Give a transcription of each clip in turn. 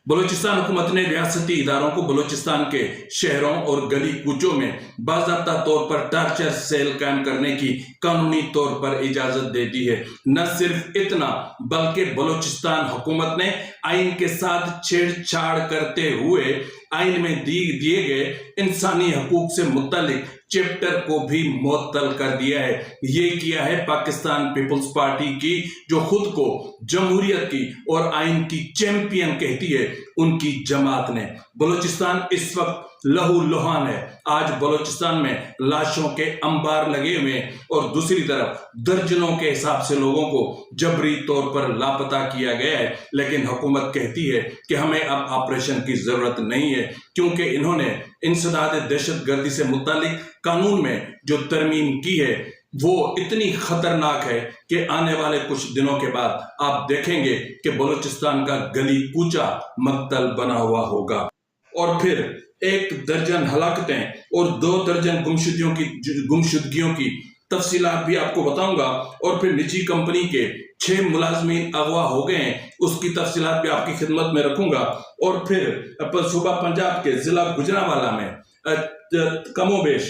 بلوچستان حکومت نے ریاستی اداروں کو بلوچستان کے شہروں اور گلی کوچوں میں باضابطہ طور پر ٹارچر سیل قائم کرنے کی قانونی طور پر اجازت دے دی ہے۔ نہ صرف اتنا بلکہ بلوچستان حکومت نے آئین کے ساتھ چھیڑ چھاڑ کرتے ہوئے آئین میں دیے گئے انسانی حقوق سے متعلق چیپٹر کو بھی معطل کر دیا ہے۔ یہ کیا ہے پاکستان پیپلز پارٹی کی، جو خود کو جمہوریت کی اور آئین کی چیمپئن کہتی ہے، ان کی جماعت نے۔ بلوچستان اس وقت لہو لہان ہے۔ آج بلوچستان میں لاشوں کے انبار لگے ہوئے اور دوسری طرف درجنوں کے حساب سے لوگوں کو جبری طور پر لاپتہ کیا گیا ہے، لیکن حکومت کہتی ہے کہ ہمیں اب آپریشن کی ضرورت نہیں ہے، کیونکہ انہوں نے انسداد دہشت گردی سے متعلق قانون میں جو ترمیم کی ہے وہ اتنی خطرناک ہے کہ آنے والے کچھ دنوں کے بعد آپ دیکھیں گے کہ بلوچستان کا گلی کوچہ مقتل بنا ہوا ہوگا، اور پھر 1 درجن ہلاکتیں اور 2 درجن گمشدگیوں کی تفصیلات بھی آپ کو بتاؤں گا، اور پھر نجی کمپنی کے 6 ملازمین اغوا ہو گئے ہیں، اس کی تفصیلات بھی آپ کی خدمت میں رکھوں گا، اور پھر صوبہ پنجاب کے ضلع گجرانوالہ میں کم و بیش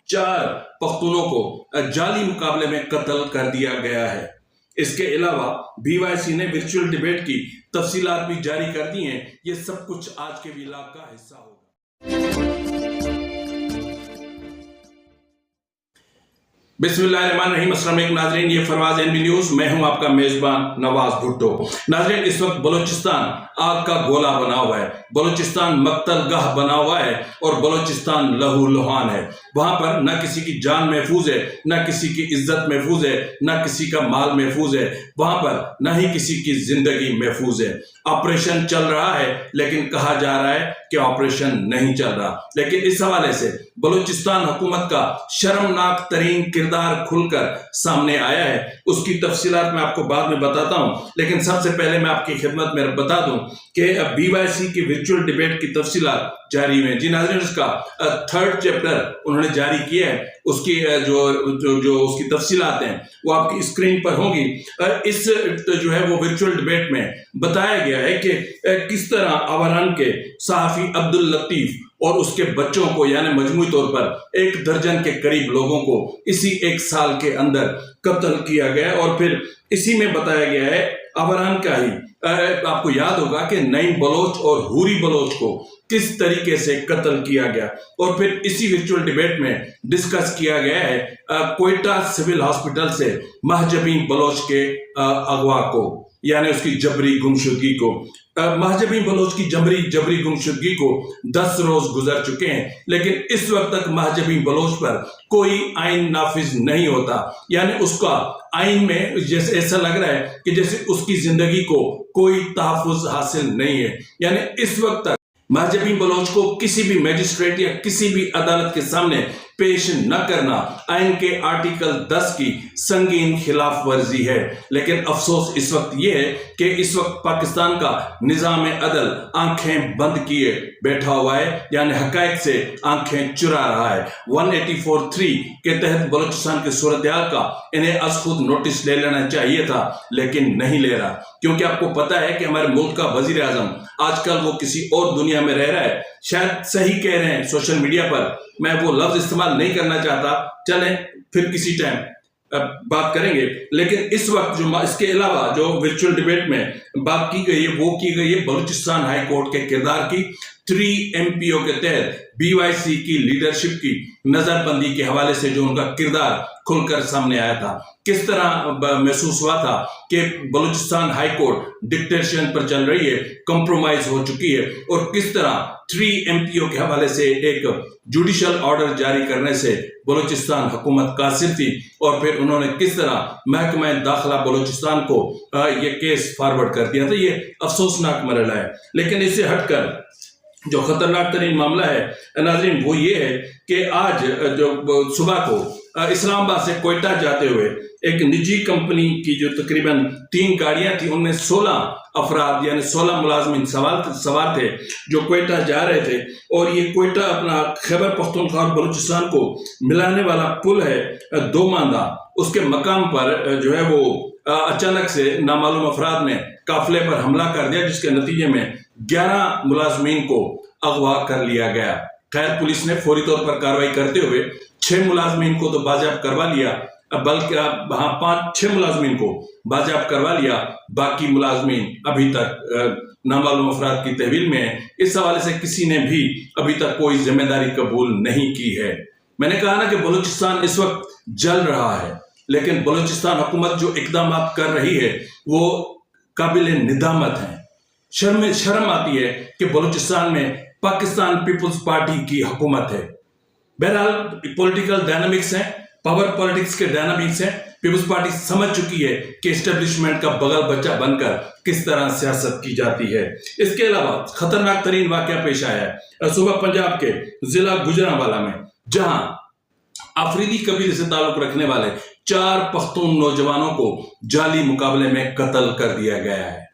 4 پختونوں کو جعلی مقابلے میں قتل کر دیا گیا ہے۔ اس کے علاوہ BYC نے ورچوئل ڈیبیٹ کی تفصیلات بھی جاری کر دی ہیں۔ یہ سب کچھ آج کے ویلاگ کا حصہ ہوگا۔ بسم اللہ الرحمن الرحیم۔ السلام علیکم ناظرین، یہ فروز NB نیوز، میں ہوں آپ کا میزبان نواز بھٹو۔ ناظرین، اس وقت بلوچستان آگ کا گولہ بنا ہوا ہے، بلوچستان مقتل گاہ بنا ہوا ہے، اور بلوچستان لہو لہان ہے۔ وہاں پر نہ کسی کی جان محفوظ ہے، نہ کسی کی عزت محفوظ ہے، نہ کسی کا مال محفوظ ہے، وہاں پر نہ ہی کسی کی زندگی محفوظ ہے۔ آپریشن چل رہا ہے، لیکن کہا جا رہا ہے کہ آپریشن نہیں چل رہا۔ لیکن اس حوالے سے بلوچستان حکومت کا شرمناک ترین کردار کھل کر سامنے آیا ہے۔ اس کی تفصیلات میں آپ کو بعد میں بتاتا ہوں، لیکن سب سے پہلے میں آپ کی خدمت میں بتا دوں کہ BYC کی ورچوئل ڈیبیٹ کی تفصیلات جاری ہوئے ہیں۔ جی ناظرین، اس کا 3rd چیپٹر انہوں نے جاری کیا ہے، اس کی جو اس کی تفصیلات ہیں وہ آپ کی اسکرین پر ہوں گی۔ اس جو ہے وہ ورچوئل ڈیبیٹ میں بتایا گیا ہے کہ کس طرح آوران کے صحافی عبداللطیف اور اس کے بچوں کو، یعنی مجموعی طور پر 1 درجن کے قریب لوگوں کو اسی 1 سال کے اندر قتل کیا گیا، اور پھر اسی میں بتایا گیا ہے آوران کا ہی آپ کو یاد ہوگا کہ نعیم بلوچ اور حوری بلوچ کو کس طریقے سے قتل کیا گیا، اور پھر اسی ورچوئل ڈیبیٹ میں ڈسکس کیا گیا ہے کوئٹہ سول ہاسپٹل سے مہجبین بلوچ کے اغوا کو، یعنی اس کی جبری گمشدگی کو۔ مہجبین بلوچ کی جبری گمشدگی کو 10 روز گزر چکے ہیں، لیکن اس وقت تک مہجبین بلوچ پر کوئی آئین نافذ نہیں ہوتا، یعنی اس کا آئین میں جیسے ایسا لگ رہا ہے کہ جیسے اس کی زندگی کو کوئی تحفظ حاصل نہیں ہے۔ یعنی اس وقت تک مہجبین بلوچ کو کسی بھی میجسٹریٹ یا کسی بھی عدالت کے سامنے پیش نہ کرنا آئین کے آرٹیکل 10 کی سنگین خلاف ورزی ہے۔ لیکن افسوس اس وقت یہ ہے کہ اس وقت پاکستان کا نظام عدل آنکھیں بند کیے بیٹھا ہوا ہے، یعنی حقائق سے آنکھیں چرا رہا ہے۔ 184(3) کے تحت بلوچستان کی صورتحال کا انہیں از خود نوٹس لے لینا چاہیے تھا، لیکن نہیں لے رہا، کیونکہ آپ کو پتا ہے کہ ہمارے ملک کا وزیر اعظم آج کل وہ کسی اور دنیا میں رہ رہا ہے۔ شاید صحیح کہہ رہے ہیں سوشل میڈیا پر، میں وہ لفظ استعمال نہیں کرنا چاہتا، چلیں پھر کسی ٹائم بات کریں گے۔ لیکن اس وقت جو اس کے علاوہ جو ورچوئل ڈیبیٹ میں بات کی گئی ہے وہ کی گئی ہے بلوچستان ہائی کورٹ کے کردار کی۔ 3 MPO کے تحت BYC کی لیڈرشپ کی نظر بندی کے حوالے سے جو ان کا کردار کھل کر سامنے آیا تھا، کس طرح محسوس ہوا تھا کہ بلوچستان ہائی کورٹ ڈکٹیشن پر چل رہی ہے، کمپرومائز ہو چکی ہے، اور کس طرح 3 MPO کے حوالے سے ایک جوڈیشل آرڈر جاری کرنے سے بلوچستان حکومت قاصر تھی، اور پھر انہوں نے کس طرح محکمہ داخلہ بلوچستان کو یہ کیس فارورڈ کر دیا تھا۔ یہ افسوسناک مرحلہ ہے۔ لیکن اس سے ہٹ کر جو خطرناک ترین معاملہ ہے ناظرین وہ یہ ہے کہ آج جو صبح کو اسلام آباد سے کوئٹہ جاتے ہوئے ایک نجی کمپنی کی جو تقریباً 3 گاڑیاں تھیں، ان میں 16 افراد یعنی 16 ملازمین سوار تھے جو کوئٹہ جا رہے تھے، اور یہ کوئٹہ اپنا خیبر پختونخوا اور بلوچستان کو ملانے والا پل ہے 2 ماندہ، اس کے مقام پر جو ہے وہ अचानक से नामालूम अफराद ने काफिले पर हमला कर दिया, जिसके नतीजे में 11 मुलाजमीन को अगवा कर लिया गया। खैर, पुलिस ने फौरी तौर पर कार्रवाई करते हुए 6 मुलाजमीन को तो बाजियाब करवा लिया, बल्कि 5-6 मुलाजमीन को बाजियाब करवा लिया। बाकी मुलाजमीन अभी तक नामालूम अफराद की तहवील में है। इस हवाले से किसी ने भी अभी तक कोई जिम्मेदारी कबूल नहीं की है। मैंने कहा ना कि बलूचिस्तान इस वक्त जल रहा है, लेकिन बलूचिस्तान हुकूमत जो इकदाम कर रही है वो काबिल निदामत है। शर्म आती है कि बलूचिस्तान में पाकिस्तान पीपुल्स पार्टी की हुकूमत है। बहरहाल पॉलिटिकल डायनामिक्स हैं, पावर पॉलिटिक्स के डायनामिक्स हैं। पीपुल्स पार्टी समझ चुकी है कि एस्टेब्लिशमेंट का बगल बच्चा बनकर किस तरह सियासत की जाती है। इसके अलावा खतरनाक तरीन वाकया पेश आया है सुबह पंजाब के जिला गुजरांवाला में, जहां आफरीदी कबीले से ताल्लुक रखने वाले 4 पख्तून नौजवानों को जाली मुकाबले में कत्ल कर दिया गया है।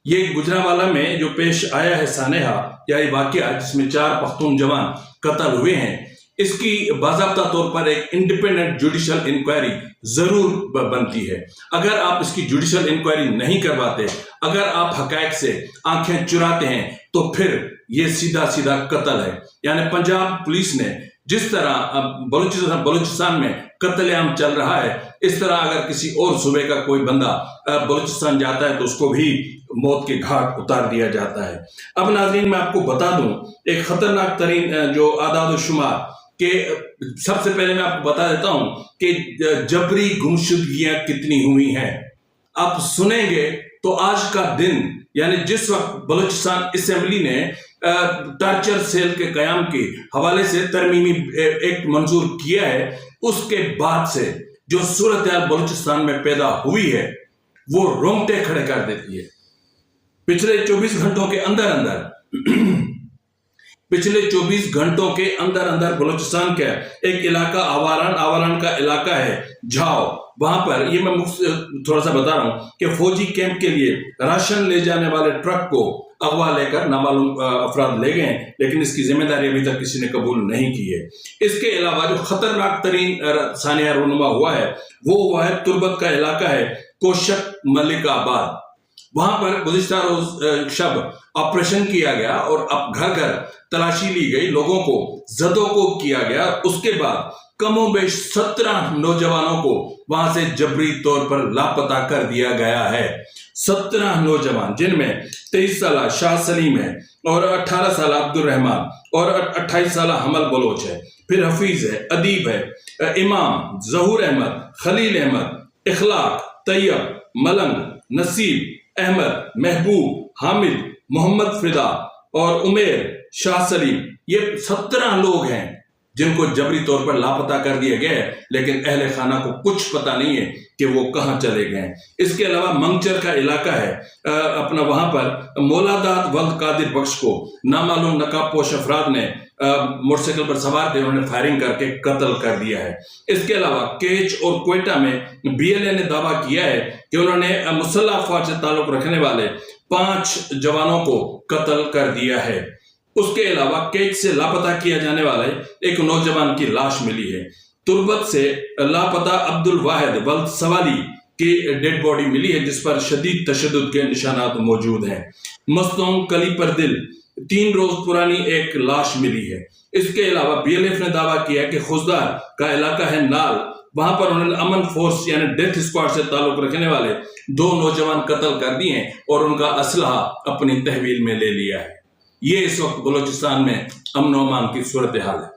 ये गुजरांवाला में जो पेश आया है सानेहा या ये वाकया, जिसमें 4 पख्तून जवान कत्ल हुए हैं, इसकी बाज़ाब्ता तौर पर एक इंडिपेंडेंट जुडिशियल इंक्वायरी जरूर बनती है। अगर आप इसकी जुडिशियल इंक्वायरी नहीं करवाते, अगर आप हकायक से आंखें चुराते हैं, तो फिर ये सीधा सीधा कत्ल है। यानी पंजाब पुलिस ने जिस तरह बलूचिस्तान में कत्लेआम चल रहा है, इस तरह अगर किसी और सूबे का कोई बंदा बलूचिस्तान जाता है तो उसको भी मौत के घाट उतार दिया जाता है। अब नाज़रीन, मैं आपको बता दूं एक खतरनाक तरीन जो आदाद शुमार के, सबसे पहले मैं आपको बता देता हूं कि जबरी गुमशुदगियां कितनी हुई हैं। आप सुनेंगे तो आज का दिन, यानी जिस वक्त बलूचिस्तान असेंबली ने टार्चर सेल के कयाम के हवाले से तरमीमी एक्ट मंजूर किया है, उसके बाद से जो सूरत बलूचिस्तान में पैदा हुई है वो रोंगटे खड़े कर देती है। पिछले 24 घंटों के अंदर बलूचिस्तान का एक इलाका आवारान का इलाका है झाओ, वहां पर ये मैं थोड़ा सा बता रहा हूं कि फौजी कैंप के लिए राशन ले जाने वाले ट्रक को अगवा लेकर नामालूम अफराद ले गए, लेकिन इसकी जिम्मेदारी अभी तक किसी ने कबूल नहीं की है। इसके अलावा जो खतरनाक तरीन सानिया रूनुमा हुआ है वो हुआ है तुर्बत का इलाका है कोशक मलिकाबाद। वहां पर गुज़िश्ता रोज शब ऑपरेशन किया गया और अब घर घर तलाशी ली गई, लोगों को जदोकोब किया गया। उसके बाद कमोबेश 17 नौजवानों को वहां से जबरी तौर पर लापता कर दिया गया है। 17 नौजवान, जिनमें 23 साल शाह सलीम है और 18 साल अब्दुल रहमान और 28 साल हमल बलोच है, फिर हफीज है, अदीब है, इमाम, जहूर अहमद, खलील अहमद, इखलाक, तैयब, मलंग, नसीब अहमद, महबूब, हामिद, मोहम्मद फिदा और उमेर शाह सलीम, ये 17 लोग हैं जिनको जबरी तौर पर लापता कर दिया गया है, लेकिन अहले खाना को कुछ पता नहीं है कि वो कहां चले गए। इसके अलावा मंगचर का इलाका है अपना, वहां पर मौलादात वल्द कादिर बख्श को नामालूम नकाबपोश अफराद ने मोटरसाइकिल पर सवार थे, उन्होंने फायरिंग करके कत्ल कर दिया है। इसके अलावा केच और क्वेटा में BLA ने दावा किया है कि उन्होंने मुसल्लह अफवाज से ताल्लुक रखने वाले 5 जवानों को कत्ल कर दिया है। उसके अलावा केच से लापता किया जाने वाले एक नौजवान की लाश मिली है। तुर्बत से लापता अब्दुल वाहिद वल्द सवाली की डेड बॉडी मिली है, जिस पर शदीद तशद्दुद के निशानात मौजूद हैं। मस्तों कली पर दिल 3 रोज पुरानी एक लाश मिली है। इसके अलावा BLF ने दावा किया कि खुजदार का इलाका है नाल, वहां पर उन्होंने अमन फोर्स यानी डेथ स्क्वाड से ताल्लुक रखने वाले 2 नौजवान कत्ल कर दिए हैं और उनका असलहा अपनी तहवील में ले लिया है। ये इस वक्त बलूचिस्तान में अमन व अमान की सूरत हाल है।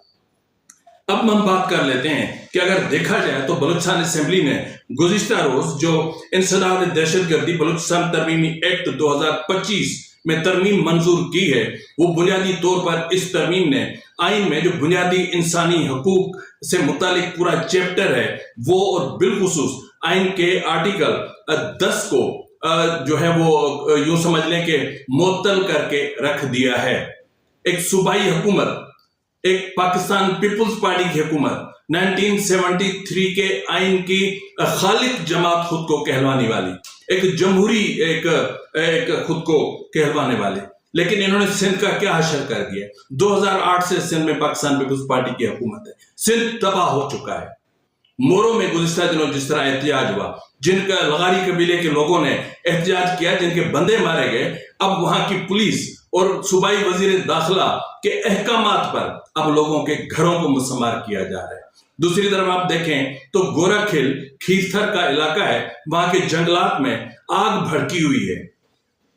अब हम बात कर लेते हैं कि अगर देखा जाए तो बलूचिस्तान असेंबली ने गुज़िश्ता रोज जो इंसदाद दहशतगर्दी बलूचिस्तान तरमीमी एक्ट 2025 में तरमीम मंजूर की है, वो बुनियादी तौर पर इस तरमीम ने आइन में जो बुनियादी इंसानी हकूक से मुतालिक पूरा चैप्टर है वो, और बिलखुसूस आइन के आर्टिकल 10 को जो है वो यूं समझ लें कि मुअत्तल करके रख दिया है। एक सूबाई हुकूमत, एक पाकिस्तान पीपुल्स पार्टी की हुकूमत, 1973 के आइन की खालिक जमात खुद को कहलवाने वाली, एक जमहूरी एक खुद को कहलवाने वाले, लेकिन इन्होंने सिंध का क्या हशर कर दिया। 2008 से सिंध में पाकिस्तान पीपुल्स पार्टी की हुकूमत है। सिंध तबाह हो चुका है। मोरों में गुज़िश्ता दिनों जिस तरह एहतिजाज हुआ, जिनका लगारी कबीले के लोगों ने एहतिजाज किया, जिनके बंदे मारे गए, अब वहां की पुलिस और सूबाई वजीर दाखिला के अहकामात पर अब लोगों के घरों को मुसम्मार किया जा रहा है। दूसरी तरफ आप देखें तो गोरखिल खीरथर का इलाका है, वहां के जंगलात में आग भड़की हुई है।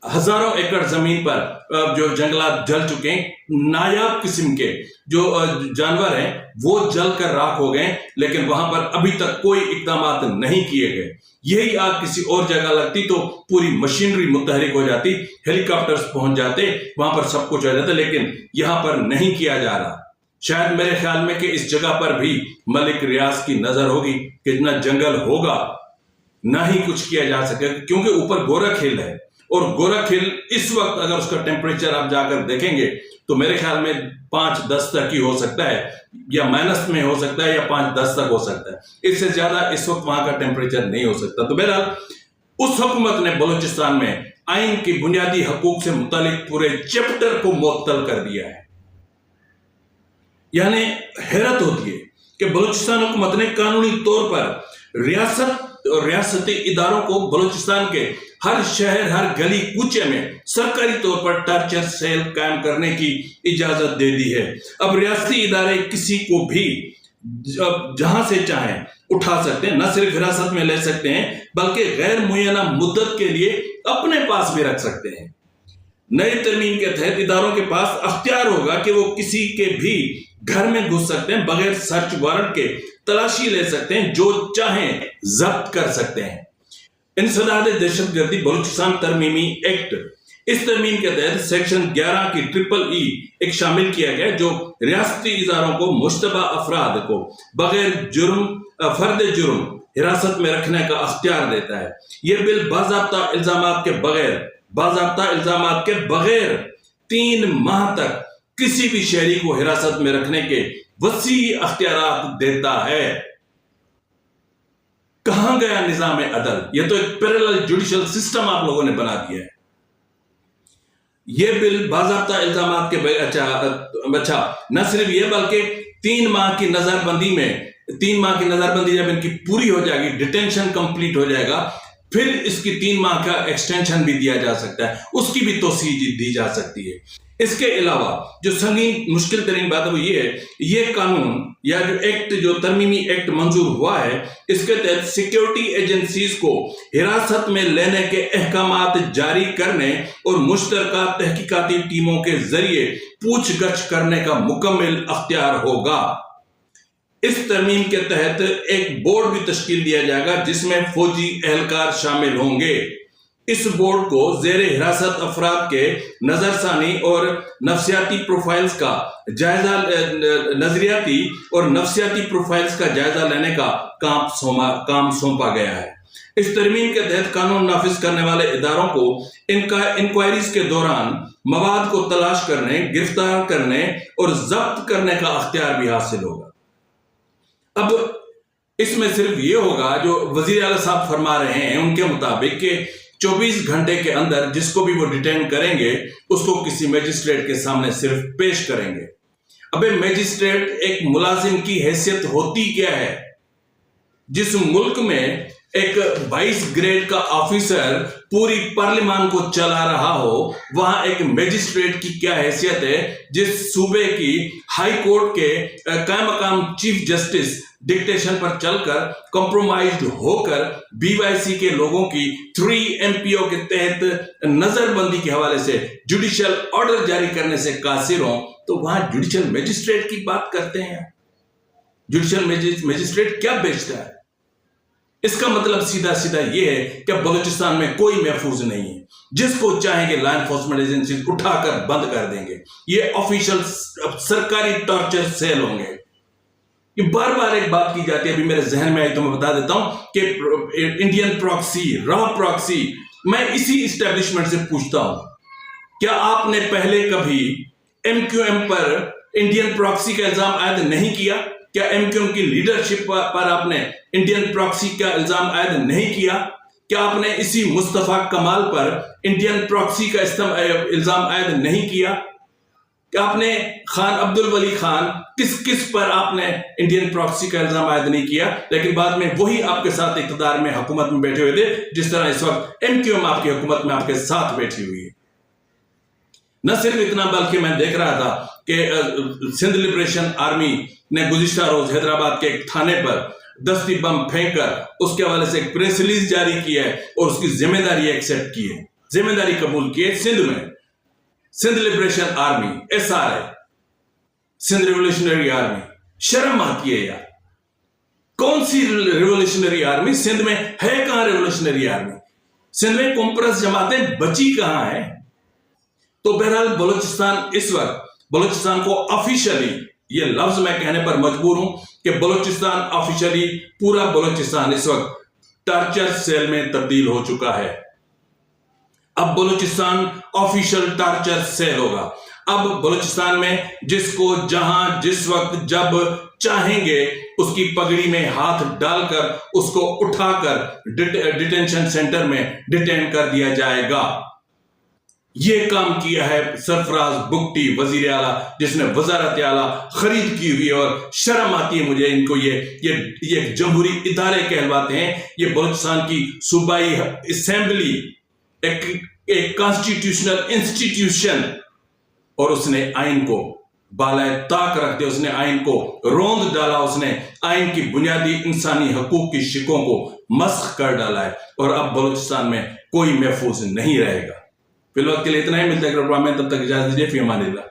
हजारों एकड़ जमीन पर जो जंगलात जल चुके हैं, नायाब किस्म के जो जानवर हैं वो जल कर राख हो गए, लेकिन वहां पर अभी तक कोई इकदामात नहीं किए गए। यही आग किसी और जगह लगती तो पूरी मशीनरी मुतहरिक हो जाती, हेलीकॉप्टर्स पहुंच जाते, वहां पर सब कुछ हो जाता, लेकिन यहां पर नहीं किया जा रहा। शायद मेरे ख्याल में कि इस जगह पर भी मलिक रियाज की नजर होगी कि इतना जंगल होगा ना ही कुछ किया जा सके, क्योंकि ऊपर गोरखिल है, और गोरखिल इस वक्त अगर उसका टेम्परेचर आप जाकर देखेंगे तो मेरे ख्याल में 5-10 तक ही हो सकता है, या माइनस में हो सकता है, या 5-10 तक हो सकता है। इससे ज्यादा इस वक्त वहां का टेम्परेचर नहीं हो सकता। तो बहरहाल उस हुकूमत ने बलूचिस्तान में आइन की बुनियादी हकूक से मुतालिक पूरे चैप्टर को मुअत्तल कर दिया है। यानी हैरत होती है कि बलूचिस्तान हुकूमत ने कानूनी तौर पर रियासत और रियासती इदारों को बलूचिस्तान के हर शहर, हर गली कूचे में सरकारी तौर पर टॉर्चर सेल कायम करने की इजाजत दे दी है। अब रियासती इदारे किसी को भी जहां से चाहें उठा सकते हैं, न सिर्फ हिरासत में ले सकते हैं बल्कि गैर मुय्यना मुद्दत के लिए अपने पास भी रख सकते हैं। नई तरमीम के तहत इदारों के पास अख्तियार होगा कि वो किसी के भी घर में घुस सकते हैं, बगैर सर्च वारंट के तलाशी ले सकते हैं, जो चाहें जब्त कर सकते हैं। इंसदाद दहशतगर्दी बलूचिस्तान तरमीमी एक्ट, इस तरमीम के तहत सेक्शन 11 की EEE एक शामिल किया गया, जो रियासती इदारों को मुश्तबा अफराद को बगैर जुर्म फर्द जुर्म हिरासत में रखने का अख्तियार देता है। यह बिल बाज़ाब्ता इल्जामात के बगैर 3 माह तक किसी भी शहरी को हिरासत में रखने के वसी अख्तियारात देता है। कहां गया निजाम अदल? यह तो एक पैरेलल जुडिशियल सिस्टम आप लोगों ने बना दिया है। यह बिल बाज़ाब्ता इल्जामात के अच्छा न सिर्फ यह बल्कि 3 माह की नजरबंदी जब इनकी पूरी हो जाएगी, डिटेंशन कंप्लीट हो जाएगा, फिर इसकी 3 माह का एक्सटेंशन भी दिया जा सकता है, उसकी भी तोसी दी जा सकती है। इसके अलावा जो संगीन मुश्किल तरीन बात है वो ये है, ये कानून या जो एक्ट, जो तरमीमी एक्ट मंजूर हुआ है, इसके तहत सिक्योरिटी एजेंसीज को हिरासत में लेने के अहकामात जारी करने और मुश्तरका तहकीकाती टीमों के जरिए पूछगछ करने का मुकम्मल अख्तियार होगा। इस तरमीम के तहत एक बोर्ड भी तश्कील दिया जाएगा जिसमें फौजी एहलकार शामिल होंगे। इस बोर्ड को जेरे हिरासत अफराद के नजरसानी और नफ्सियाती प्रोफाइल्स का जायजा नजरियाती और नफ्सियाती प्रोफाइल्स का जायजा लेने का काम सौंपा गया है। इस तरमीम के तहत कानून नाफिज करने वाले इदारों को इंक्वायरीज के दौरान मवाद को तलाश करने, गिरफ्तार करने और जब्त करने का अख्तियार भी हासिल होगा। अब इसमें सिर्फ ये होगा जो वजीर आला साहब फरमा रहे हैं उनके मुताबिक कि 24 घंटे के अंदर जिसको भी वो डिटेन करेंगे उसको किसी मैजिस्ट्रेट के सामने सिर्फ पेश करेंगे। अबे मैजिस्ट्रेट एक मुलाजिम की हैसियत होती क्या है? जिस मुल्क में एक 22 ग्रेड का ऑफिसर पूरी पार्लियामान को चला रहा हो, वहां एक मैजिस्ट्रेट की क्या हैसियत है? जिस सूबे की हाई कोर्ट के कायम मकाम चीफ जस्टिस डिक्टेशन पर चलकर कॉम्प्रोमाइज्ड होकर BYC के लोगों की 3 MPO के तहत नजरबंदी के हवाले से जुडिशियल ऑर्डर जारी करने से कासिर हों, तो वहां जुडिशियल मैजिस्ट्रेट की बात करते हैं। जुडिशियल मैजिस्ट्रेट क्या बेचता है? इसका मतलब सीधा सीधा यह है कि बलूचिस्तान में कोई महफूज नहीं है। जिसको चाहेंगे लॉ एनफोर्समेंट एजेंसी उठाकर बंद कर देंगे। ये ऑफिशियल सरकारी टॉर्चर सेल होंगे। ये बार बार एक बात की जाती है, अभी मेरे जहन में आई तो मैं बता देता हूं कि इंडियन प्रॉक्सी, रॉ प्रॉक्सी, मैं इसी इस्टेब्लिशमेंट से पूछता हूं, क्या आपने पहले कभी MQM पर इंडियन प्रॉक्सी का इल्जाम आयद नहीं किया? क्या MQM की लीडरशिप पर आपने इंडियन प्रॉक्सी का इल्जाम आयद नहीं किया? क्या आपने इसी मुस्तफा कमाल पर इंडियन प्रॉक्सी का इल्जाम आयद नहीं किया? کہ آپ نے خان عبد الولی خان کس پر آپ نے انڈین پراکسی کا الزام عائد نہیں کیا، لیکن بعد میں وہی آپ کے ساتھ اقتدار میں حکومت میں بیٹھے ہوئے تھے، جس طرح اس وقت MQM آپ کی حکومت میں آپ کے ساتھ بیٹھی ہوئی ہے۔ نہ صرف اتنا بلکہ میں دیکھ رہا تھا کہ سندھ لبریشن آرمی نے گزشتہ روز حیدرآباد کے ایک تھانے پر دستی بم پھینک کر اس کے حوالے سے ایک پریس ریلیز جاری کی ہے اور اس کی ذمہ داری ایکسپٹ کی ہے، ذمہ داری قبول کی ہے۔ سندھ میں Sindh liberation army SRA، Sindh revolutionary army, شرم آتی ہے یار، کون سی ریولیوشنری آرمی؟ سندھ میں ہے کہاں ریولیوشنری آرمی؟ سندھ میں کمپرس جماعتیں بچی کہاں ہیں؟ تو بہرحال بلوچستان اس وقت، بلوچستان کو آفیشلی، یہ لفظ میں کہنے پر مجبور ہوں کہ بلوچستان آفیشلی، پورا بلوچستان اس وقت ٹارچر سیل میں تبدیل ہو چکا ہے۔ اب بلوچستان آفیشل ٹارچر سیل ہوگا۔ اب بلوچستان میں جس کو جہاں جس وقت جب چاہیں گے اس کی پگڑی میں ہاتھ ڈال کر اس کو اٹھا کر ڈیٹینشن سینٹر میں ڈیٹین کر دیا جائے گا۔ یہ کام کیا ہے سرفراز بگٹی وزیر اعلیٰ، جس نے وزارت اعلیٰ خرید کی ہوئی، اور شرم آتی ہے مجھے ان کو، یہ جمہوری ادارے کہلواتے ہیں، یہ بلوچستان کی صوبائی اسمبلی ایک کانسٹیٹیوشنل انسٹیٹیوشن، اور اس نے آئین کو بالائے طاق رکھ دیا، اس نے آئین کو روند ڈالا، اس نے آئین کی بنیادی انسانی حقوق کی شقوں کو مسخ کر ڈالا ہے، اور اب بلوچستان میں کوئی محفوظ نہیں رہے گا۔ فی الوقت کے لیے اتنا ہی، ملتا ہے پروگرام میں، تب تک اجازت دیجیے، فی امان اللہ۔